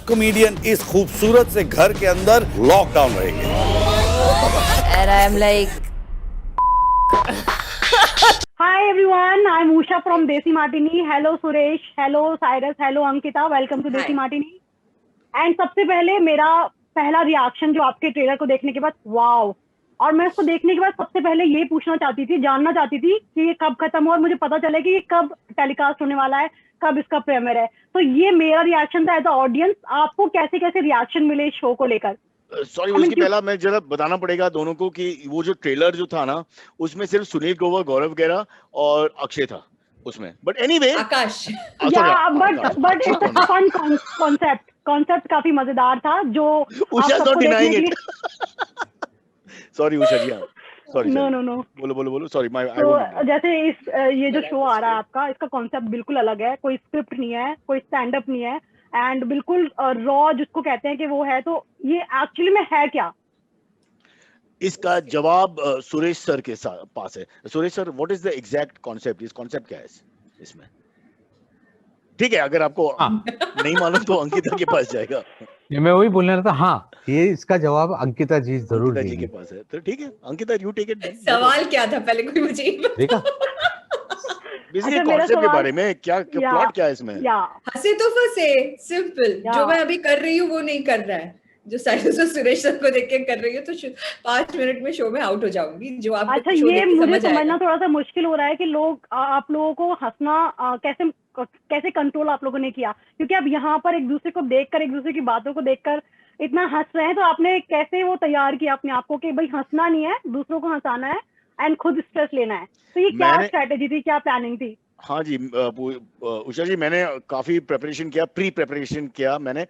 Comedian इस खूबसूरत से घर के अंदर लॉकडाउन रहेंगे। And I'm like, Hi everyone, I'm Usha from Desi Martini. Hello Suresh, hello Cyrus, hello Ankita. Welcome to Desi Martini. And सबसे पहले मेरा पहला रिएक्शन जो आपके ट्रेलर को देखने के बाद, वाओ। और मैं उसको देखने के बाद सबसे पहले ये पूछना चाहती थी, जानना चाहती थी कि ये कब खत्म हो और मुझे पता चले कि ये कब टेलीकास्ट होने वाला है, कब इसका प्रीमियर है। तो ये मेरा रिएक्शन था एज अ ऑडियंस। आपको कैसे कैसे रिएक्शन मिले इस शो को लेकर? सॉरी उसके पहला मैं जरा बताना पड़ेगा दोनों को कि वो जो ट्रेलर जो था ना उसमें सिर्फ सुनील ग्रोवर, गौरव गेरा और अक्षय था उसमें। But anyway Akash. But it's a fun concept काफी मजेदार था जो Usha not denying it. Sorry Usha ji, sorry no बोलो सॉरी माय तो जैसे इस ये जो शो आ रहा है आपका, इसका कॉन्सेप्ट बिल्कुल अलग है। कोई स्क्रिप्ट नहीं है, कोई स्टैंड अप नहीं है, एंड बिल्कुल रॉ जिसको कहते हैं कि वो है। तो ये एक्चुअली में है क्या? इसका जवाब सुरेश सर के पास है। Suresh sir, what is the exact concept? इस कॉन्सेप्ट क्या है इसमें? ठीक है, अगर आपको नहीं मालूम तो अंकिता के पास जाएगा। मैं वही बोलने रहा था। हाँ, ये इसका जवाब अंकिता जी जरूर अंकिता जी के पास है। तो ठीक है अंकिता, यू टेक इट। सवाल क्या था पहले कोई मुझे देखा बेसिकली कॉन्सेप्ट के बारे में क्या प्लॉट क्या है इसमें? हंसे तो फंसे, सिंपल। जो मैं अभी कर रही हूँ वो नहीं कर रहा है, जो साइरस और सुरेश सर को देख के कर रही हूँ, तो 5 मिनट में शो में आउट हो जाऊंगी। जो आप अच्छा, ये मुझे समझना थोड़ा सा मुश्किल हो रहा है कि लोग आप लोगों को हंसना कैसे कंट्रोल आप लोगों ने किया, क्योंकि अब यहाँ पर एक दूसरे को देखकर, एक दूसरे की बातों को देखकर इतना हंस रहे हैं। तो आपने कैसे वो तैयार किया अपने आप को कि भाई हंसना नहीं है, दूसरों को हंसाना है एंड खुद स्ट्रेस लेना है? तो ये क्या स्ट्रेटेजी थी, क्या प्लानिंग थी? हाँ जी उषा जी, मैंने काफी प्रेपरेशन किया, प्री प्रेपरेशन किया। मैंने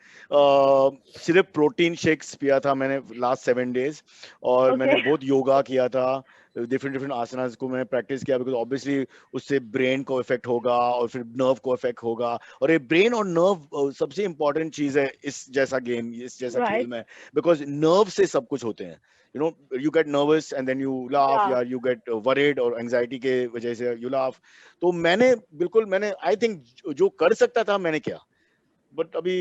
सिर्फ प्रोटीन शेक्स पिया था मैंने लास्ट 7 डेज, और मैंने बहुत योगा किया था, डिफरेंट आसनास को मैंने प्रैक्टिस किया, बिकॉज ऑब्वियसली उससे ब्रेन को इफेक्ट होगा और फिर नर्व को इफेक्ट होगा। और ये ब्रेन और नर्व सबसे इंपॉर्टेंट चीज है इस जैसा गेम, इस जैसा खेल में, बिकॉज नर्व से सब कुछ होते हैं। You know, you get nervous and then you laugh, या you get worried और anxiety के वजह से you laugh। तो मैंने I think जो कर सकता था मैंने किया, but अभी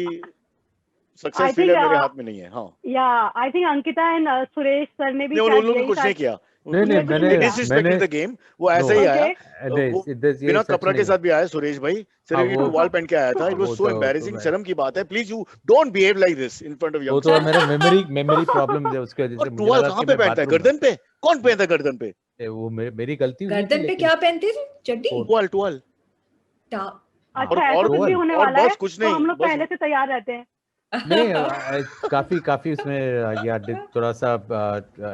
सक्सेस फेलियर मेरे हाथ में नहीं है। हाँ, I think Ankita and Suresh sir ने भी उन्होंने कुछ नहीं किया। मैंने गेम वो ऐसे ही आया, बिना कपड़ा के साथ भी आया सुरेश भाई, सिर्फ एक टॉवल पहन के आया था। It was so embarrassing. शर्म की बात है, please you don't behave like this in front of your. वो तो मेरा मेमोरी प्रॉब्लम है उसके वजह से। टॉवल कहां पे पहनता है? गर्दन पे? कौन पहनता है गर्दन पे? वो मेरी गलती हुई। गर्दन पे क्या पहनते थे? चड्डी? टॉवल। अच्छा, ऐसा कुछ भी होने वाला है तो हम लोग पहले से तैयार रहते हैं। नहीं, काफी उसमें यार थोड़ा सा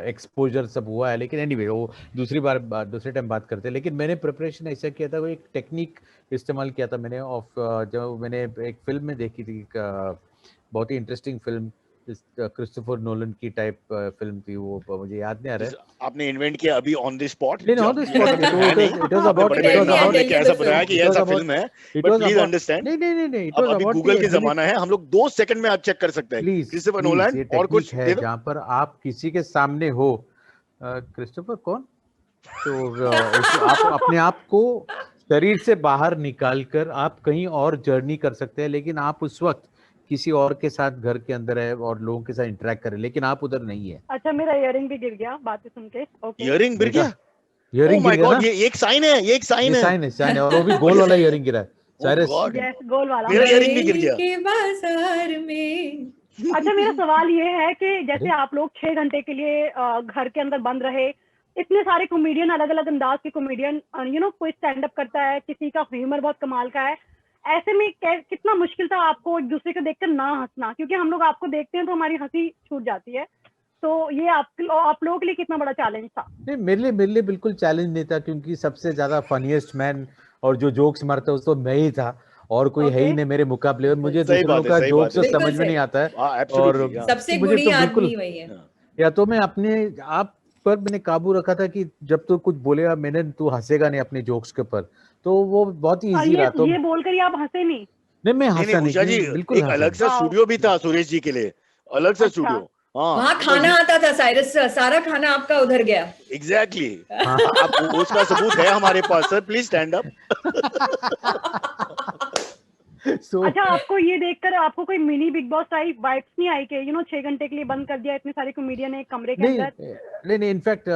एक्सपोजर सब हुआ है, लेकिन एनीवे वो दूसरे टाइम बात करते हैं। लेकिन मैंने प्रिपरेशन ऐसा किया था, वो एक टेक्निक इस्तेमाल किया था मैंने। जब मैंने एक फिल्म में देखी थी, बहुत ही इंटरेस्टिंग फिल्म, क्रिस्टोफर नोलन की टाइप फिल्म थी वो, मुझे याद नहीं आ रहा है। आपने इन्वेंट किया अभी ऑन द स्पॉट? नहीं, on the spot it was about कैसा बताया कि ऐसा फिल्म है, बट प्लीज अंडरस्टैंड। नहीं, इट वाज अभी गूगल के जमाना है, हम लोग 2 सेकंड में आप चेक कर सकते हैं क्रिस्टोफर नोलन और कुछ है जहां पर आप किसी के सामने हो। क्रिस्टोफर कौन? तो आप अपने आप को शरीर से बाहर निकालकर आप कहीं और जर्नी कर सकते हैं, लेकिन आप उस वक्त किसी और के साथ घर के अंदर है और लोगों के साथ इंटरेक्ट कर रहे, लेकिन आप उधर नहीं है। अच्छा, मेरा इयररिंग भी गिर गया बातें सुन के। ओके, इयररिंग गिर गया? इयररिंग गिर गया ना? ये एक साइन है, ये एक साइन है, और वो भी गोल वाला इयररिंग गिरा है। यस, गोल वाला। मेरा इयररिंग भी गिर गया के बाजार में। अच्छा, मेरा सवाल ये है कि जैसे आप लोग 6 घंटे के लिए घर के अंदर बंद रहे, इतने सारे कॉमेडियन, अलग अलग अंदाज के कॉमेडियन, कोई स्टैंड अप करता है, किसी का ह्यूमर बहुत कमाल का है, ऐसे में कितना मुश्किल था आपको एक दूसरे को देखकर ना हंसना? क्योंकि हम लोग आपको देखते हैं तो हमारी हंसी छूट जाती है। तो ये आप लोगों के लिए कितना बड़ा चैलेंज था? नहीं, मेरे लिए बिल्कुल चैलेंज नहीं था, क्योंकि सबसे ज्यादा फनीएस्ट मैन और जो जोक्स मारता है तो मैं ही था, और कोई है ही नहीं मेरे मुकाबले। और मुझे दूसरों का जोक्स तो समझ में नहीं आता है, और सबसे गुणी आदमी वही है। या तो मैं अपने आप पर मैंने काबू रखा था कि जब तो कुछ बोलेगा मैंने, तू हंसेगा नहीं अपने जोक्स के ऊपर, तो वो बहुत ही इजी रहा। तो ये बोलकर ही आप हंसे नहीं? नहीं, मैं हंसा नहीं, बिल्कुल। एक अलग सा स्टूडियो भी था सुरेश जी के लिए, अलग सा स्टूडियो। वहाँ खाना आता था साइरस, सारा खाना आपका उधर गया। एग्जैक्टली। उसका सबूत है हमारे पास sir, please stand up. So अच्छा, आपको ये देखकर आपको कोई mini Bigg Boss type vibes नहीं आई कि 6 घंटे के लिए बंद कर दिया इतने सारे कॉमेडियन एक कमरे के नहीं अंदर? नहीं इनफैक्ट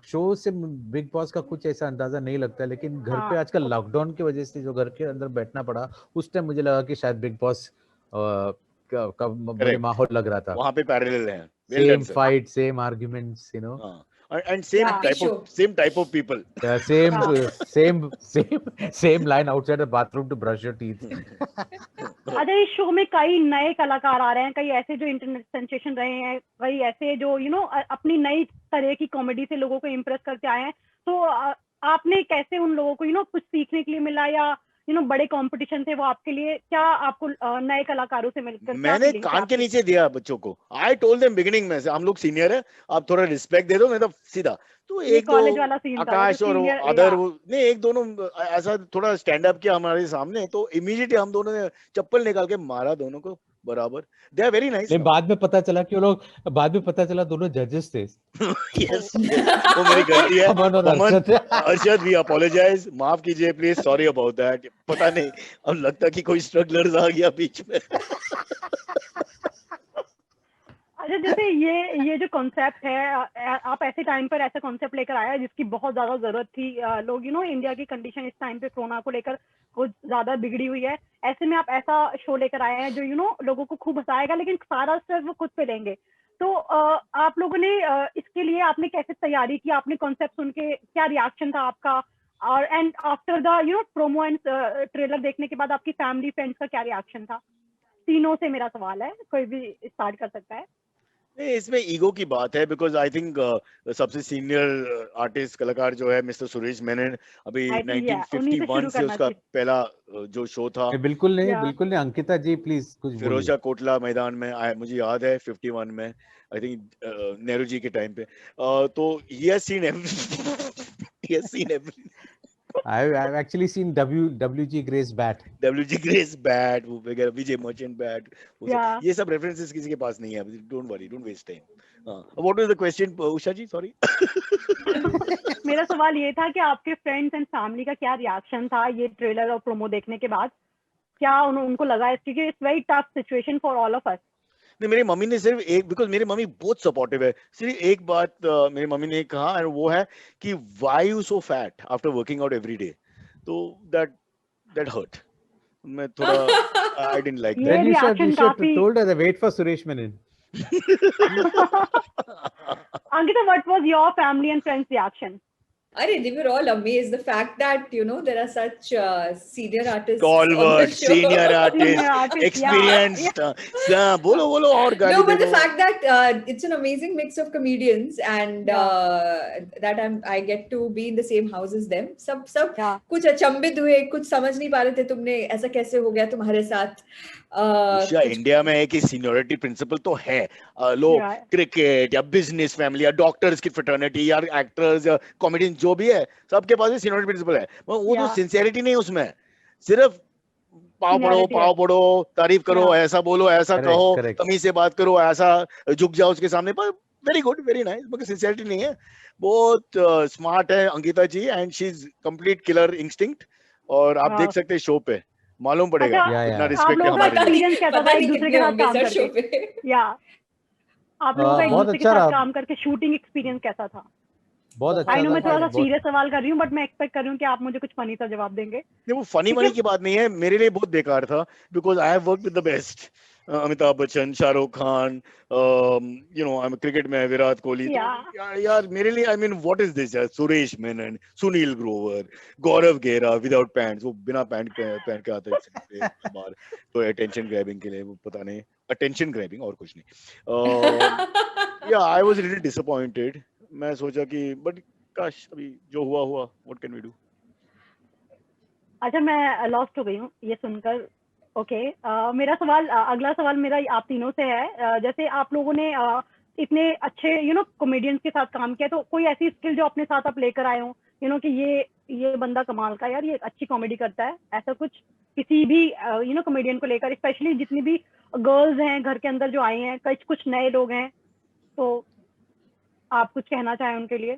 शो से बिग बॉस का कुछ ऐसा अंदाजा नहीं लगता, लेकिन घर पे हाँ, आजकल लॉकडाउन की वजह से जो घर के अंदर बैठना पड़ा, उस टाइम मुझे लगा कि शायद बिग बॉस का मुझे करेक्ट, माहौल लग रहा था। वहां पे पैरेलल है। Well same done sir. Fight, same arguments, हाँ, एंड या same type of people. same या same line outside the bathroom to brush your teeth. अच्छा, इस शो में कई नए कलाकार आ रहे हैं, कई ऐसे जो इंटरनेट सेंसेशन रहे हैं, कई ऐसे जो अपनी नई तरह की कॉमेडी से लोगों को इम्प्रेस करके आए हैं। तो आपने कैसे उन लोगों को कुछ सीखने के लिए मिला, या बड़े कंपटीशन थे वो आपके लिए, क्या आपको नए कलाकारों से मिलकर क्या मैंने फीलिंग थी कान के आपकी? नीचे दिया बच्चों को। आई टोल्ड देम बिगिनिंग में से, हम लोग सीनियर है, आप थोड़ा रिस्पेक्ट दे दो, नहीं तो सीधा। तो ये एक दो कॉलेज वाला सीन था, वो आकाश तो और सीनियर अदर या नहीं, एक दोनों ऐसा थोड़ा स्टैंड अप किया हमारे सामने, तो इमीडिएटली हम दोनों ने चप्पल निकाल के मारा दोनों को बराबर। दे आर वेरी नाइस लेकिन बाद में पता चला कि वो लोग, बाद में पता चला दोनों जजेस थे, यस यस, वो मेरी गलती है। अमन और अमन, अरशद। अरशद वी अपोलोजाइज, माफ कीजिए प्लीज, सॉरी अबाउट दैट। पता नहीं, अब लगता कि कोई स्ट्रगलर्स आ गया बीच में। अच्छा, जैसे ये जो कॉन्सेप्ट है, आप ऐसे टाइम पर ऐसा कॉन्सेप्ट लेकर आया जिसकी बहुत ज्यादा जरूरत थी। लोग इंडिया की कंडीशन इस टाइम पे कोरोना को लेकर कुछ ज्यादा बिगड़ी हुई है, ऐसे में आप ऐसा शो लेकर आए हैं जो लोगों को खूब हंसाएगा, लेकिन सारा स्ट्रेस वो खुद पे लेंगे। तो आप लोगों ने इसके लिए आपने कैसे तैयारी की? आपने कॉन्सेप्ट सुन के क्या रिएक्शन था आपका? और and after the Promos and trailer देखने के बाद आपकी फैमिली फ्रेंड्स का क्या रिएक्शन था? तीनों से मेरा सवाल है, कोई भी स्टार्ट कर सकता है। नहीं, इसमें ईगो की बात है, बिकॉज आई थिंक सबसे सीनियर आर्टिस्ट कलाकार जो है मिस्टर सुरेश मेनन, अभी आई थिंक उन्हीं से 1951 शुरू से करना उसका चाहिए। पहला जो शो था बिल्कुल नहीं, या बिल्कुल नहीं। अंकिता जी प्लीज कुछ बोलिए। फिरोजा कोटला मैदान में, मुझे याद है 51 में, आई थिंक नेहरू जी के टाइम पे। तो he has seen he has seen every I've actually seen WG Grace bat. WG grace bat वगैरह, विजय मर्चेंट बैट, या ये सब रेफरेंसेस किसी के पास नहीं है। Don't worry, don't waste time. What was the question Usha ji? Sorry. मेरा सवाल ये था कि आपके फ्रेंड्स एंड फैमिली का क्या रिएक्शन था ये ट्रेलर और प्रोमो देखने के बाद? क्या उनको लगा, क्योंकि it's very tough situation for all of us. नहीं, मेरी मम्मी ने सिर्फ एक, बिकॉज मेरी मम्मी बहुत सपोर्टिव है, सिर्फ एक बात मेरी मम्मी ने कहा, और वो है कि why you so fat after working out every day. तो दैट हर्ट। मैं थोड़ा, आई डिडंट लाइक ये Then you रिएक्शन should काफी told her wait for Suresh Menon. Ankita, what was your family and friends reaction? They were all amazed. The fact that there are such senior artists on the Stalwart, show. senior Senior artist, artist, experienced, बोलो और गाली No, but they the दो। fact that it's an amazing mix of comedians and that I get to be in the same house as them. सब Yeah. कुछ अचंभित हुए, कुछ समझ नहीं पा रहे थे, तुमने ऐसा कैसे हो गया तुम्हारे साथ। उषा, इंडिया में है कि सीनियरिटी प्रिंसिपल तो है। लोग Yeah. क्रिकेट या बिजनेस फैमिली या डॉक्टर्स की फ्रेटर्निटी या एक्टर्स या कॉमेडियन जो भी है, सबके पास सीनियरिटी प्रिंसिपल है। वो तो Yeah. सिंसियरिटी नहीं उसमें, सिर्फ Seniority पाव है। पड़ो, तारीफ करो, Yeah. ऐसा बोलो, ऐसा Correct, कहो, correct. तमीज से बात करो, ऐसा झुक जाओ उसके सामने। पर वेरी गुड, वेरी नाइस, मगर सिंसियरिटी नहीं है। बहुत स्मार्ट है Ankita ji, and she is complete killer instinct. और आप देख सकते हैं शो पे, मालूम पड़ेगा अच्छा, कितना आप रिस्पेक्ट है लोगों का हमारे लिए। एक्सपीरियंस कैसा था पता एक नहीं दूसरे कितने के साथ होंगे काम सर शो करके? पे। या आप लोगों का एक बहुत दूसरे के अच्छा साथ रहा। काम करके शूटिंग एक्सपीरियंस कैसा था? बहुत अच्छा आई नो मैं था, थोड़ा सा बहुत- सीरियस सवाल कर रही हूँ, बट मैं एक्सपेक्ट कर रही हूँ कि आप मुझे कुछ फनी सा जवाब देंगे। नहीं, वो फनी ठीक मनी है। की बात नहीं है, मेरे लिए बहुत बेकार था, because I have worked with the best. Amitabh Bachchan, Shahrukh Khan, I am cricket में विराट कोहली। तो Yeah. यार मेरे लिए, I mean what is this यार, सुरेश मेनन, सुनील ग्रोवर, गौरव गेरा विदाउट पैंट्स, वो बिना पैंट पहन के आते हैं बाहर, तो अटेंशन ग्रैबिंग के लिए, वो पता नहीं, अटेंशन ग्रैबिंग और कुछ नहीं। या आई वाज रियली डिसअपॉइंटेड। मैं सोचा कि बट काश अभी जो हुआ हुआ, व्हाट कैन वी डू। अच्छा, मैं लॉस्ट हो गई हूँ ये सुनकर। ओके, मेरा सवाल, अगला सवाल मेरा आप तीनों से है। जैसे आप लोगों ने इतने अच्छे कॉमेडियंस के साथ काम किया, तो कोई ऐसी स्किल जो अपने साथ आप लेकर आए हो कि ये बंदा कमाल का, यार ये अच्छी कॉमेडी करता है, ऐसा कुछ किसी भी कॉमेडियन को लेकर, स्पेशली जितनी भी गर्ल्स हैं घर के अंदर जो आई हैं, कुछ नए लोग हैं, तो आप कुछ कहना चाहें उनके लिए?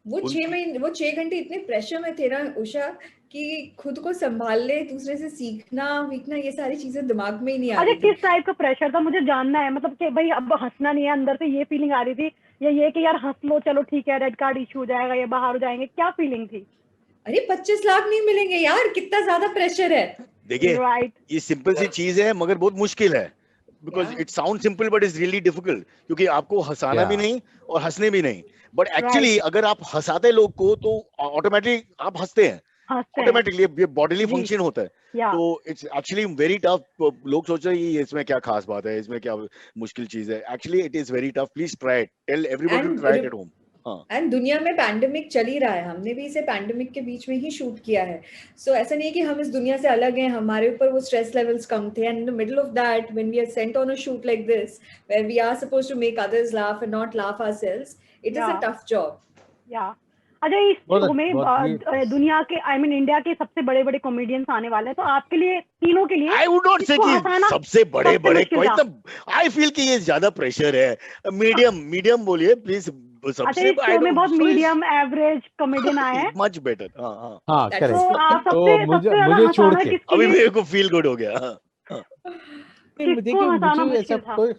वो 6 घंटे इतने प्रेशर में थे ना उषा कि खुद को संभालने, दूसरे से सीखना वीखना, ये सारी चीजें दिमाग में ही नहीं आ अच्छा रही थी। किस टाइप का प्रेशर था, मुझे जानना है, मतलब कि भाई अब हंसना नहीं है, अंदर से ये फीलिंग आ रही थी, या ये कि यार हंस लो चलो ठीक है रेड कार्ड इशू हो जाएगा या बाहर हो जाएंगे, क्या फीलिंग थी? अरे 25 लाख नहीं मिलेंगे यार, कितना ज्यादा प्रेशर है। देखिए राइट, ये सिंपल सी चीज है मगर बहुत मुश्किल है, because Yeah. It sound simple but is really difficult, क्योंकि आपको हंसाना Yeah. भी नहीं और हंसने भी नहीं, बट एक्चुअली अगर आप हंसाते लोग को तो ऑटोमेटिक आप हंसते हैं, हंसते हैं, ऑटोमेटिकली ये बॉडीली जी। फंक्शन होता है, या तो इट्स एक्चुअली वेरी टफ। लोग सोच रहे हैं ये इसमें क्या खास बात है, इसमें क्या मुश्किल चीज है, actually it is very tough, please try it, tell everybody to try it at home. And दुनिया में पैंडेमिक चल ही रहा है, हमने भी इसे पैंडेमिक के बीच में ही शूट किया है, सो ऐसा नहीं है कि हम इस दुनिया से अलग हैं, हमारे ऊपर वो स्ट्रेस लेवल्स कम थे, and in the middle of that when we are sent on a shoot like this where we are supposed to make others laugh and not laugh ourselves, it is a Yeah. Tough job. Yeah अच्छा इस बहुत- show में बहुत ये- दुनिया के I mean India के सबसे बड़े बड़े कॉमेडियंस आने वाले हैं, तो आपके लिए तीनों के लिए आई वुड नॉट से इसको कि हंसाना सबसे बड़े सबसे बड़े मुश्किल कोई था। तो आई फील कि ये ज्यादा प्रेशर है, मीडियम मीडियम बोलिए प्लीज, अच्छा सबसे इस शो में बहुत मीडियम एवरेज कॉमेडियन आए हैं, मच बेटर। हाँ हाँ हाँ That's करेक्ट। तो आप तो सबसे मुझे सबसे ज्यादा मुझे छोड़ हंसाना के किसके अभी लिए, मेरे को फील गुड हो गया। हाँ। नहीं, किसको देखिए हंसाना मुझे ऐसा मुश्किल था? कोई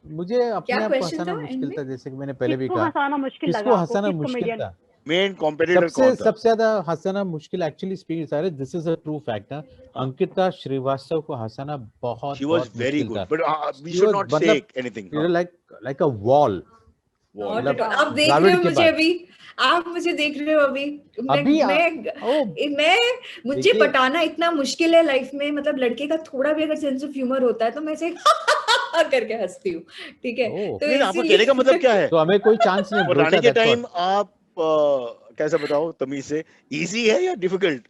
मुझे अपने आप को question हंसाना था मुश्किल end था, जैसे कि मैंने पहले भी किसको कहा, हंसाना मुश्किल लगा किसको आपको, हंसाना किस मुश्किल कॉमेडियन? था, मेन कॉम्पिटिटर सबसे कौन था? सबसे ज्यादा हंसाना मुश्किल एक्चुअली स्पीकिंग सारे, this is a true fact ना, अंकिता श्रीवास्तव को हंसाना बहुत She was बहुत very मुश्किल good, था। but we She should was- not say मतलब anything. you know, like a wall। Wall. Not at all. मतलब आप देख द्राविड़ रहे हो के मुझे बाद। अभी, आप मुझे देख रहे हो अभी, अभी मैं मुझे देखिए- पटाना इतना मुश्किल है लाइफ में, मतलब लड़के का थोड़ा भी अगर सेंस ऑफ ह्यूमर होता है तो मैं से करके हंसती हूँ, ठीक है, ओह। तो नहीं, आपका इसीलिए कहने का मतलब क्या है? तो हमें कोई चांस नहीं बताने ब्रोचा, के that's टाइम what। आप कैसा बताओ तमीज से, इजी है या difficult?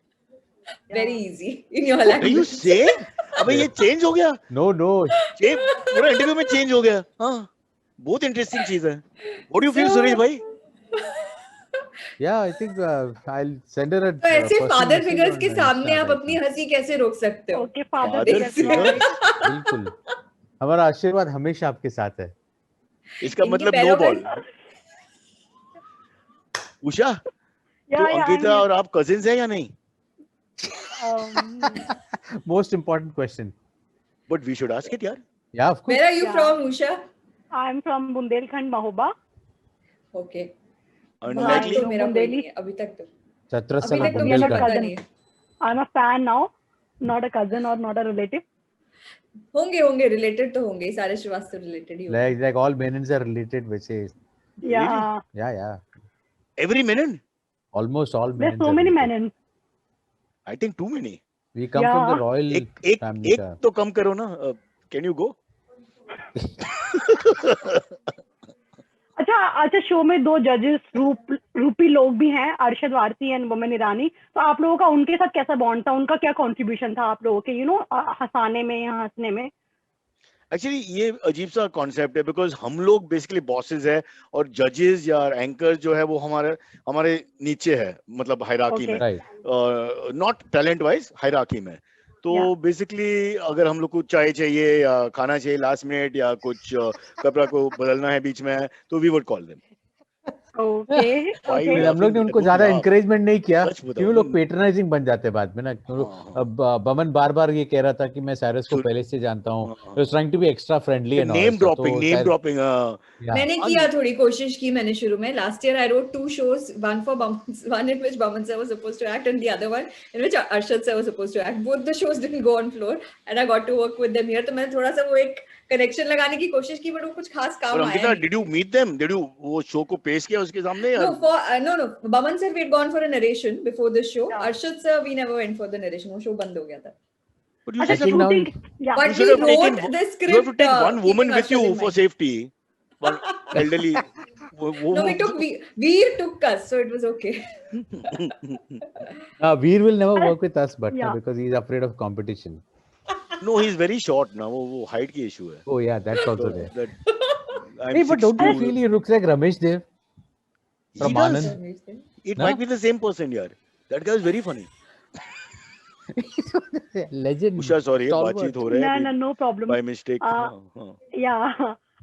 Very easy in your What are you language. saying? अबे ये चेंज हो गया, नो नो पूरा इंटरव्यू में चेंज हो गया। हाँ, बहुत इंटरेस्टिंग चीज है। What do you feel, Suresh bhai? या I think I will send her a तो ऐसे फादर फिगर्स के सामने आप अपनी हंसी कैसे रोक सकते हो? Okay father Father figure? बिल्कुल, हमारा आशीर्वाद हमेशा आपके साथ है। इसका इनके मतलब नो पैरों बॉल। में- उषा, तो अंकिता और आप कजिन्स हैं या नहीं? Most important question. But we should ask it यार। Yeah of course. Where are you Yeah. from, Usha? I am from Bundelkhand Mahoba. Okay. Unlikely. तो मेरा कोई बुंदेली। नहीं है अभी तक, तो छत्रसल अभी तक तो मुझे बुंदेलखंड। पता बुंदेलखंड। नहीं है। I am a fan now, not a cousin और नॉट अ रिलेटिव। होंगे रिलेटेड तो होंगे, सारे श्रीवास्तव रिलेटेड ही होंगे। Like all menins are related, which is yeah yeah. Every minute? Almost all there menins so are many related. Men. I think too many. We come from the Yeah. royal एक family का। तो कम करो ना। Can you go? अच्छा show में 2 जजेस रूपी लोग भी हैं, अरशद वारसी एंड बोमन ईरानी, तो आप लोगों का उनके साथ कैसा बॉन्ड था, उनका क्या कंट्रीब्यूशन था आप लोगों के हंसाने में या हंसने में? एक्चुअली ये अजीब सा कॉन्सेप्ट है, बिकॉज हम लोग बेसिकली बॉसेस है और जजेस या एंकर जो है वो हमारे नीचे है, मतलब हायरार्की Okay. में, Right. Not talent wise, hierarchy में। तो Yeah. बेसिकली अगर हम लोग को चाय चाहिए या खाना चाहिए लास्ट मिनट या कुछ कपड़ा को बदलना है बीच में, तो we would call them. Okay Why okay you हम लोग ने उनको Don't ज्यादा laugh. encouragement नहीं किया, सच बताओ, क्योंकि लोग नहीं- पेट्रनाइजिंग बन जाते हैं बाद में ना। हाँ। अब बमन बार बार ये कह रहा था कि मैं साइरस को सुर- पहले से जानता हूँ, हाँ। was trying to be extra friendly and all name that stuff. Dropping, तो नेम शायद- ड्रॉपिंग। Yeah. मैंने किया, थोड़ी कोशिश की मैंने शुरू में। Last year I wrote 2 shows, one in which Baman sir was supposed to act and the other one in which Arshad sir was supposed to act. Both the shows didn't go on floor and I got to work with them here. तो मैंने थोड़ा सा वो एक connection लगाने की कोशिश की, बट वो कुछ खास काम और आया अंकिता, नहीं। Did you meet them? Did you वो शो को पेश किया उसके सामने या? No, Baman sir we had gone for a narration before the show. Yeah. Arshad sir we never went for the narration. वो show बंद हो गया था. But you अच्छा should have- now- शूटिंग या But you should we have taken- wrote the you have to script. take one woman keeping with you Arshad in for mind. safety. One elderly. No, we took Veer took us, so it was okay. Veer will never work with us, but Yeah. because he's afraid of competition. No, he's very short now. वो height की issue है. Oh yeah, that's also there. I'm Hey, but don't you 6'2". feel he looks like Ramesh Dev from He does. Anand? It No? might be the same person, yaar. That guy is very funny. Legend. Usha, sorry, Stalwart. बातचीत हो रहे ना हैं ना no problem by mistake. हाँ, हाँ. या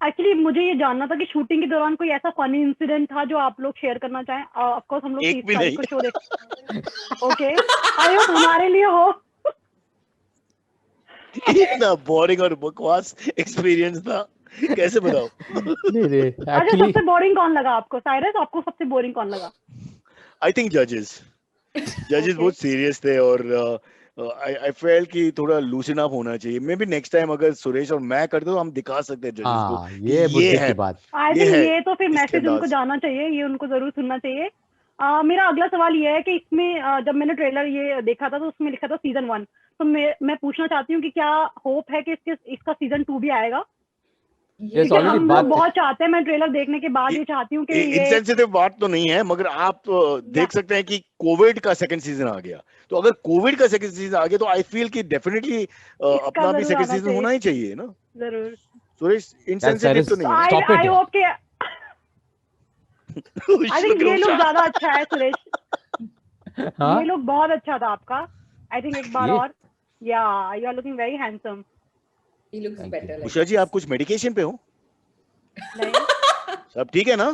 actually मुझे ये जानना था कि शूटिंग के दौरान कोई ऐसा फनी इंसिडेंट था जो आप लोग शेयर करना चाहें। ऑफ कोर्स हम लोग एक भी 30 तारीख को नहीं। शो देख ओके आई होप हमारे लिए हो। इतना बोरिंग और बकवास एक्सपीरियंस था, कैसे बताओ? नहीं अच्छा एक्चुअली सबसे बोरिंग कौन लगा आपको? साइरस, आपको सबसे बोरिंग कौन लगा? आई थिंक जजेस Okay. बहुत सीरियस थे और आई फेल कि थोड़ा लूसन अप होना चाहिए। मे बी नेक्स्ट टाइम अगर सुरेश और मैं करते तो हम दिखा सकते हैं जजेस को हाँ कि ये मुद्दे है, की बात। आई ये थिंक है ये तो फिर इसके मैसेज उनको अंदाज। जाना चाहिए, ये उनको जरूर सुनना चाहिए। मेरा अगला सवाल ये है कि इसमें जब मैंने ट्रेलर ये देखा था तो उसमें लिखा था सीजन 1, तो मैं पूछना चाहती हूँ कि क्या होप है कि इसका सीजन 2 भी आएगा? Yes, क्योंकि already हम बात लोग बहुत चाहते हैं, मैं ट्रेलर देखने के बाद ये चाहती हूँ कि ये इनसेंसिटिव बात तो नहीं है, मगर आप देख सकते हैं कि कोविड का सेकंड सीजन आ गया, तो अगर कोविड का सेकंड सीजन आ गया तो आई फील कि डेफिनेटली अपना भी जरूर सेकंड आना सीजन चाहिए। होना ही चाहिए ना। जरूर। सुरेश इनसेंसिटिव तो Cyrus, नहीं है Stop it आई यार। होप कि ना? आई थिंक ये लोग ज्यादा अच्छा है सुरेश, हाँ ये लोग बहुत अच्छा था आपका। आई थिंक एक बार ये- और yeah you are looking very handsome. He looks Thank better. you. like Usha ji this. आप कुछ मेडिकेशन पे हो? नहीं सब ठीक है ना?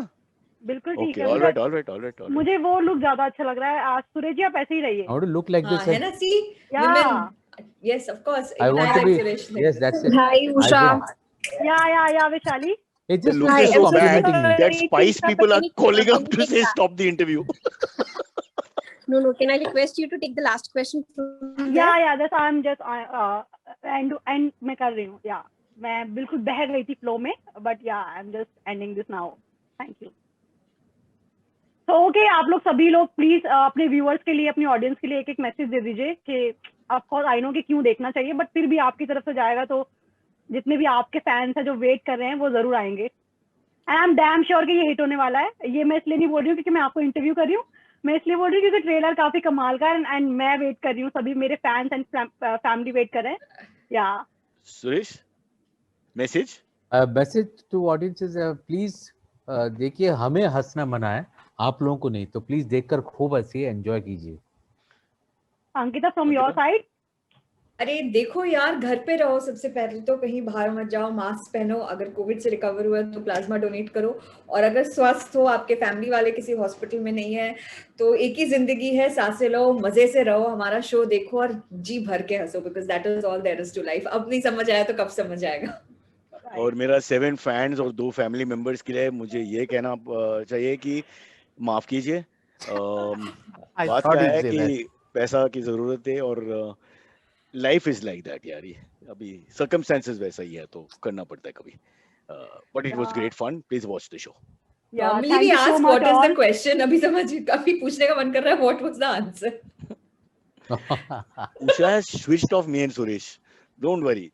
बिल्कुल ठीक ओके है। Alright alright alright. मुझे वो लुक ज्यादा अच्छा लग रहा है। आज सुरेश जी आप ऐसे ही रहिए। I want to look like हाँ, this. है ना? See, Yeah. women. Yes, of course. I Even want I to like be. Suresh like Yes, this. that's it. Hi, Usha. या Vaishali. It's The just look Hi, is so so I'm so bad complimenting me. sorry. that Spice people are Can you- calling can up you to take say that? stop the interview. No, can I request you to take the last question from या there? Just I am just and मैं कर रही हूँ। या मैं बिल्कुल बह गई थी फ्लो में, बट या I am just ending this now. Thank you. तो ओके, आप लोग सभी लोग प्लीज अपने व्यूअर्स के लिए, अपनी ऑडियंस के लिए एक एक मैसेज दे दीजिए कि ऑफ कोर्स आई नो कि क्यों देखना चाहिए, बट फिर भी आपकी तरफ से जाएगा तो जितने भी आपके फैंस हैं जो वेट कर रहे हैं वो जरूर आएंगे। And I am damn sure कि ये हिट होने वाला है। ये मैं इसलिए नहीं बोल रही हूँ क्योंकि मैं आपको इंटरव्यू कर रही हूँ, मैं इसलिए बोल रही हूँ क्योंकि ट्रेलर काफी कमाल का है एंड मैं वेट कर रही हूँ, सभी मेरे फैंस एंड फैमिली वेट कर रहे हैं। Yeah Suresh message message to audiences, please देखिए हमें हंसना मना है, आप लोगों को नहीं, तो प्लीज देखकर खूब हंसिए, एंजॉय कीजिए। Ankita from your side. अरे देखो यार, घर पे रहो, सबसे पहले तो कहीं बाहर मत जाओ, मास्क पहनो, अगर कोविड से रिकवर हुआ है तो प्लाज्मा डोनेट करो, और अगर स्वस्थ हो, आपके फैमिली वाले किसी हॉस्पिटल में नहीं है, तो एक ही जिंदगी है, सांसें लो, मजे से रहो, हमारा शो देखो और जी भर के हंसो, because that is all there is to life. अब नहीं समझ आया तो कब समझ आएगा। और मेरा 7 फैंस और 2 फैमिली मेंबर्स के लिए मुझे ये कहना चाहिए कि माफ कीजिए, I बात thought क्या you'd है say कि that. पैसा की जरूरत है और लाइफ इज लाइक दैट यार, ये अभी सर्कमस्टेंसेस वैसा ही है तो करना पड़ता है कभी, but it was great fun, please watch the show. Normally we ask what is the question, अभी समझ काफी पूछने का मन कर रहा है, what was the answer? Usha has switched off me and Suresh, don't worry,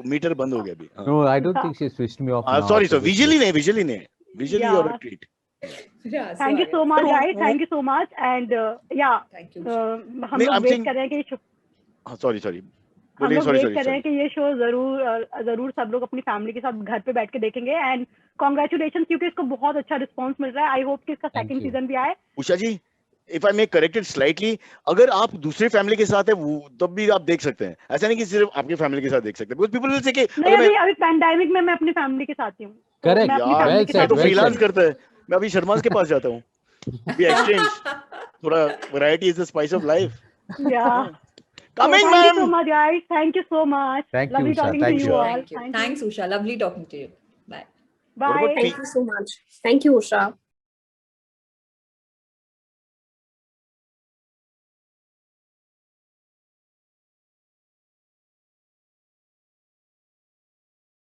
meter बंद हो गया अभी। No, I don't think she switched me off. now sorry after so this visually look. नहीं, विजुअली नहीं, विजुअली Yeah. और treat. Thank you so much guys, thank you so much and या Thank you. हम नहीं, लोग I'm wait saying- कर रहे हैं कि हाँ सॉरी सॉरी हम बोलिए, लोग सॉरी वेट कर रहे हैं सॉरी। कि ये शो जरूर सब लोग अपनी फैमिली के साथ घर पे बैठ के देखेंगे एंड कॉन्ग्रेचुलेशन क्योंकि इसको बहुत अच्छा रिस्पांस मिल रहा है। आई होप कि इसका Thank सेकंड you. सीजन भी आए। Usha ji if I may corrected slightly, अगर आप दूसरे फैमिली के साथ है वो तब भी आप देख सकते हैं, ऐसा नहीं कि सिर्फ आपकी फैमिली के साथ देख सकते हैं, बिकॉज़ पीपल विल से कि नहीं, अगर मैं अभी पैंडेमिक में मैं अपनी फैमिली के साथ ही हूँ, तो Correct. मैं अपनी यार, फैमिली well के said, साथ तो well फ्रीलांस said. करता है, मैं अभी शर्मास के पास जाता हूँ, वी एक्सचेंज, थोड़ा variety is the spice of life. या coming thank you so ma'am. Much guys, thank you so much, Thank you, lovely Usha. Talking to Thank you you. All. Thank you. Thanks, Usha. Lovely talking to you. Bye. Bye. Thank you so much. Thank you, Usha.